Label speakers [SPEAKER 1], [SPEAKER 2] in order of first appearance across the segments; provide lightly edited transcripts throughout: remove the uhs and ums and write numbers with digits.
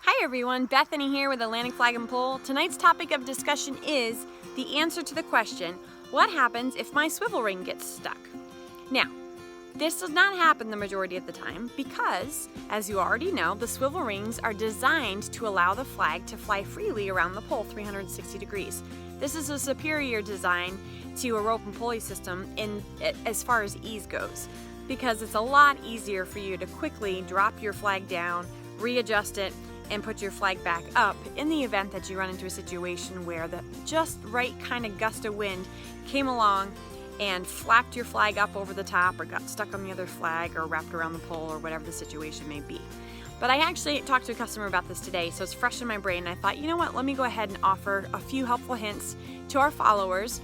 [SPEAKER 1] Hi everyone, Bethany here with Atlantic Flag and Pole. Tonight's topic of discussion is the answer to the question, what happens if my swivel ring gets stuck? Now, this does not happen the majority of the time because, as you already know, the swivel rings are designed to allow the flag to fly freely around the pole 360 degrees. This is a superior design to a rope and pulley system as far as ease goes, because it's a lot easier for you to quickly drop your flag down, readjust it, and put your flag back up in the event that you run into a situation where the just right kind of gust of wind came along and flapped your flag up over the top or got stuck on the other flag or wrapped around the pole or whatever the situation may be. But I actually talked to a customer about this today, so it's fresh in my brain. I thought, you know what, let me go ahead and offer a few helpful hints to our followers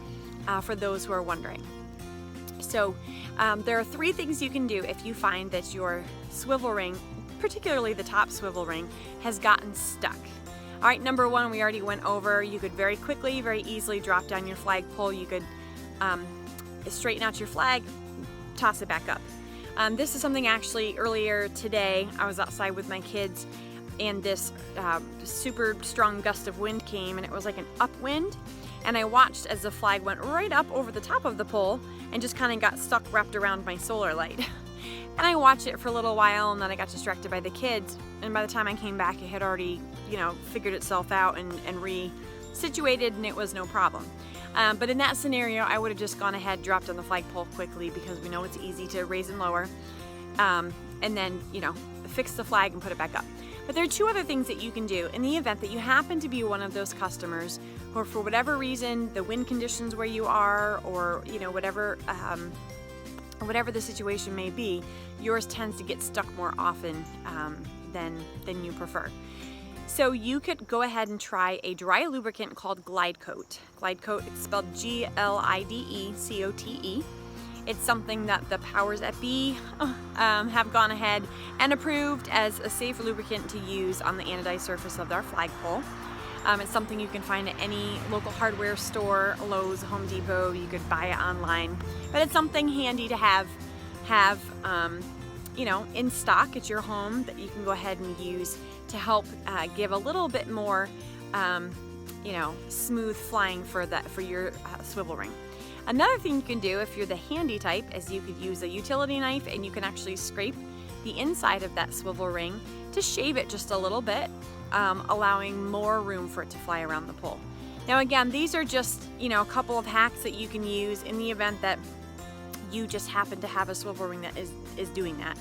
[SPEAKER 1] for those who are wondering. So there are 3 things you can do if you find that your swivel ring, particularly the top swivel ring, has gotten stuck. All right, number 1, we already went over. You could very quickly, very easily drop down your flagpole. You could straighten out your flag, toss it back up. This is something actually earlier today. I was outside with my kids and this super strong gust of wind came, and it was like an upwind. And I watched as the flag went right up over the top of the pole and just kind of got stuck wrapped around my solar light. And I watched it for a little while, and then I got distracted by the kids. And by the time I came back, it had already, figured itself out and re-situated, and it was no problem. But in that scenario, I would have just gone ahead, dropped on the flagpole quickly because we know it's easy to raise and lower, and then, fix the flag and put it back up. But there are 2 other things that you can do in the event that you happen to be one of those customers who, for whatever reason, the wind conditions where you are, or whatever the situation may be, yours tends to get stuck more often than you prefer. So you could go ahead and try a dry lubricant called Glide Coat. Glide Coat, it's spelled G-L-I-D-E-C-O-T-E. It's something that the powers that be have gone ahead and approved as a safe lubricant to use on the anodized surface of our flagpole. It's something you can find at any local hardware store, Lowe's, Home Depot. You could buy it online, but it's something handy to have in stock at your home that you can go ahead and use to help give a little bit more, smooth flying for your swivel ring. Another thing you can do if you're the handy type is you could use a utility knife, and you can actually scrape the inside of that swivel ring to shave it just a little bit, allowing more room for it to fly around the pole. Now again, these are just a couple of hacks that you can use in the event that you just happen to have a swivel ring that is doing that.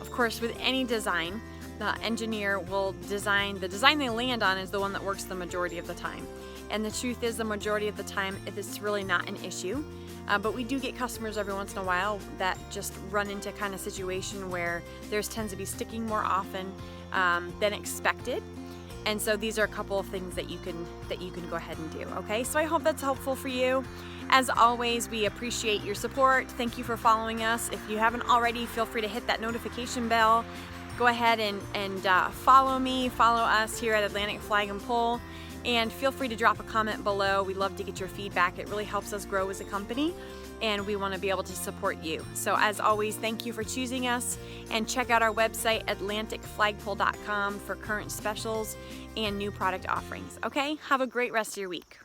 [SPEAKER 1] Of course, with any design, the engineer will design, the design they land on is the one that works the majority of the time. And the truth is, the majority of the time, it's really not an issue. But we do get customers every once in a while that just run into kind of situation where theirs tends to be sticking more often than expected. And so these are a couple of things that you can go ahead and do. Okay, so I hope that's helpful for you. As always, we appreciate your support. Thank you for following us. If you haven't already, feel free to hit that notification bell. Go ahead and follow us here at Atlantic Flag and Pole. And feel free to drop a comment below. We love to get your feedback. It really helps us grow as a company, and we want to be able to support you. So as always, thank you for choosing us, and check out our website, atlanticflagpole.com, for current specials and new product offerings. Okay, have a great rest of your week.